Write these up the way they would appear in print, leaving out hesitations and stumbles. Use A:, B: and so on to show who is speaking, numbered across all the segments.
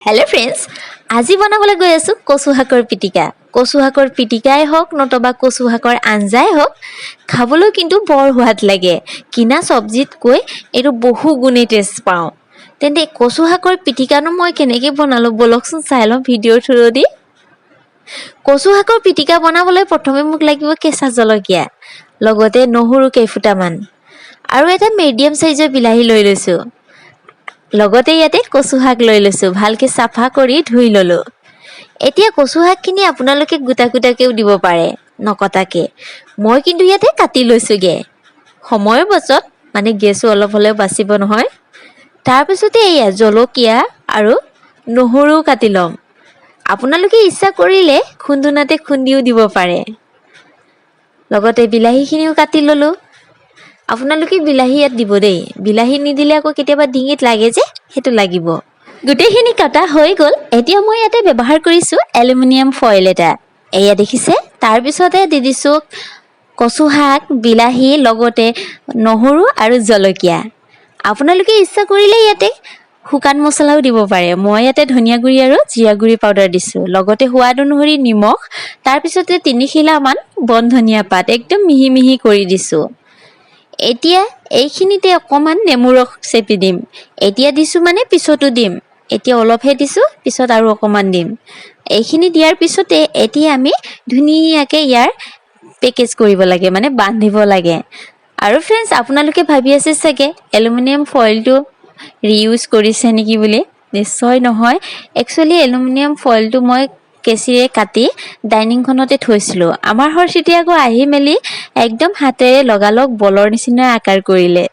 A: hello friends আজি বনাবলৈ গৈ আছো কচু শাকৰ পিটিকা কচু শাকৰ পিটিকাই হওক নতবা কচু শাকৰ আঞ্জাই হওক খাবলৈ কিন্তু বৰ সোৱাদ লাগে কিনা সবজিত কৈ এটো বহু গুণে টেষ্ট পাও তেন্তে কচু শাকৰ পিটিকানো মই কেনেকৈ বনালো বলকচোন চাই লম ভিডিঅ'ৰ থ্ৰুদি কচু শাকৰ পিটিকা বনাবলৈ প্ৰথমে মোক লাগিব কেঁচা জলকীয়া লগতে নহৰু কেইফুটামান আৰু এটা মিডিয়াম সাইজৰ বিলাহী লৈ লৈছো লগতে ইয়াতে কচু শাক লৈ লৈছো ভালকে সাফা কৰি ধুই ললো এতিয়া কচু শাকখিনি আপোনালোকে গুটা গুটাকেও দিব পাৰে নকটাকে মই কিন্তু ইয়াতে কাটি লৈছোগে সময়ৰ বচত মানে গেছও অলপ হলেও বাচিব নহয় তাৰ পিছতে এয়া জলকীয়া আৰু নহৰু কাটি লম আপোনালোকে ইচ্ছা কৰিলে খুন্দুনাতে খুন্দিও দিব পাৰে লগতে বিলাহীখিনিও কাটি ললো আপোনালোকে বিলাহী ইয়াত দিব দেই বিলাহী নিদিলে আকৌ কেতিয়াবা ডিঙিত লাগে যে হেতু লাগিব গুটেখিনি কাটা হৈ গল এতিয়া মই ইয়াতে ব্যৱহাৰ কৰিছো এলুমিনিয়াম ফয়েল এটা এয়া দেখিছে তাৰ পিছতে দি দিছো কচু শাক বিলাহী লগতে নহৰু আৰু জলকীয়া আপোনালোকে ইচ্ছা কৰিলে ইয়াতে শুকান মছলাও দিব পাৰে মই ইয়াতে ধনিয়া গুৰি আৰু জিৰা গুৰি পাউডাৰ দিছো লগতে সোৱাদ অনুসৰি নিমখ তাৰ পিছতে 3 খিলামান বন ধনিয়া পাত একদম মিহি মিহি কৰি দিছো এতিয়া এইখিনিতে অকমান নেমু ৰস চেপি দিম এতিয়া দিছো মানে পিছতো দিম এতিয়া অলপহে দিছো পিছত আৰু অকমান দিম এইখিনি দিয়াৰ পিছতে এতিয়া আমি ধুনীয়াকে ইয়াৰ পেকেজ কৰিব লাগে মানে বান্ধিব লাগে আৰু फ्रेंड्स আপোনালোকে ভাবি আছে চাগে এলুমিনিয়াম ফয়েলটো ৰিইউজ কৰিছে নেকি বুলি নিশ্চয় নহয় একচুয়ালি এলুমিনিয়াম ফয়েলটো মই কেচিৰে কাটি ডাইনিংখনতে থৈছিলো আমাৰ হৰচিটি আকৌ আহি মেলি একদম হাতেৰে লগালগ বলৰ নিচিনা আকাৰ কৰিলে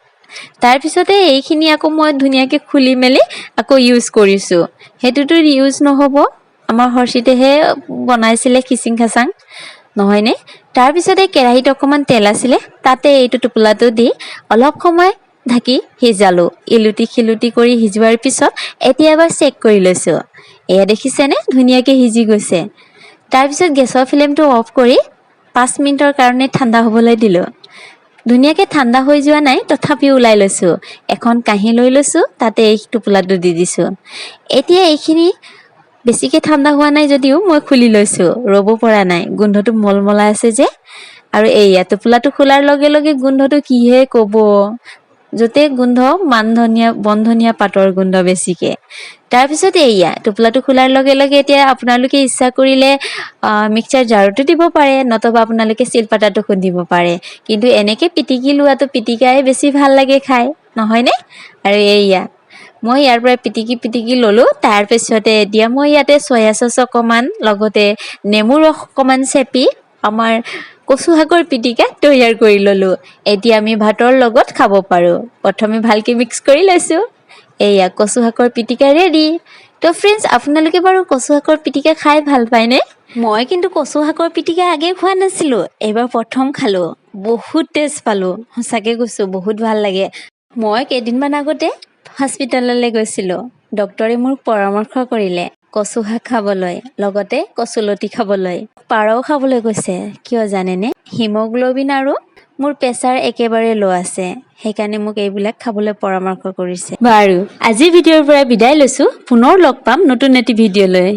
A: তাৰ পিছতে এইখিনি আকৌ মই ধুনীয়াকে খুলি মেলি আকৌ ইউজ কৰিছো হেতুটো ৰিইউজ নহব আমাৰ হৰচিটেহে বনাইছিলে খিচিং খাসাং নহয়নে তাৰ পিছতে কেৰাহীত অকমান তেল আছিল তাতে এইটো টুপলাটো দি অলপ সময় ঢাকি হিজালো ইলুটি খিলুটি কৰি হিজোৱাৰ পিছত এতিয়া এবাৰ চেক কৰি লৈছো এয়া দেখিছেনে ধুনীয়াকে হিজি গৈছে তাৰ পিছত গেছৰ ফ্লেমটো অফ কৰি 5 মিনিটৰ কাৰণে ঠাণ্ডা হ'বলৈ দিলো ধুনীয়াকে ঠাণ্ডা হৈ যোৱা নাই তথাপি উলাই লৈছো এখন কাহি লৈ লৈছো তাতে এই টুপলাটো দি দিছো এতিয়া এইখিনি বেছিকে ঠাণ্ডা হোৱা নাই যদিও মই খুলি লৈছো ৰব পৰা নাই গোন্ধটো মলমলা আছে যে আৰু এইয়া টুপলাটো খোলাৰ লগে লগে গোন্ধটো কিহে কব যতে গোন্ধ মানধনিয়া বনধনিয়া পাতৰ গোন্ধ বেছিকে তাৰ পিছত এইয়া টুপলাটো খোলাৰ লগে লগে এতিয়া আপোনালোকে ইচ্ছা কৰিলে মিক্সাৰ জাৰটো দিব পাৰে নতবা আপোনালোকে শিলপাটাটো খুন্দিব পাৰে কিন্তু এনেকে পিটিকি লোৱাটো পিটিকাই বেছি ভাল লাগে খাই নহয়নে আৰু এইয়া মই ইয়াৰ পৰা পিটিকি ললো তাৰ পিছতে এতিয়া মই ইয়াতে সয়া সস অকমান লগতে নেমু ৰস অকমান চেপি আমাৰ কচু শাকৰ পিটিকা তৈয়াৰ কৰি ললো এতিয়া আমি ভাতৰ লগত খাব পাৰো প্ৰথমে ভালকে মিক্স কৰি লৈছো এয়া কচু শাকৰ পিটিকা ৰেডি তো फ्रेंड्स আপোনালোকে বাৰু কচু শাকৰ পিটিকা খাই ভাল পায়নে মই কিন্তু কচু শাকৰ পিটিকা আগে খোৱা নাছিলো এবাৰ প্ৰথম খালো বহুত টেষ্ট পালো সঁচাকে কৈছো বহুত ভাল লাগে মই কেইদিনমান আগতে হস্পিটাললৈ গৈছিলো ডক্টৰে মোৰ পৰামৰ্শ কৰিলে কচু শাক খাবলৈ লগতে কচুলতি খাবলৈ পাৰও খাবলৈ কৈছে কিয় জানেনে হিমোগ্লোবিন আৰু মোৰ প্ৰেছাৰ একেবাৰে লো আছে সেইকাৰণে মোক এইবিলাক খাবলৈ পৰামৰ্শ কৰিছে বাৰু আজি ভিডিঅ'ৰ পৰা বিদায় লৈছো পুনৰ লগ পাম নতুন এটি ভিডিঅ' লৈ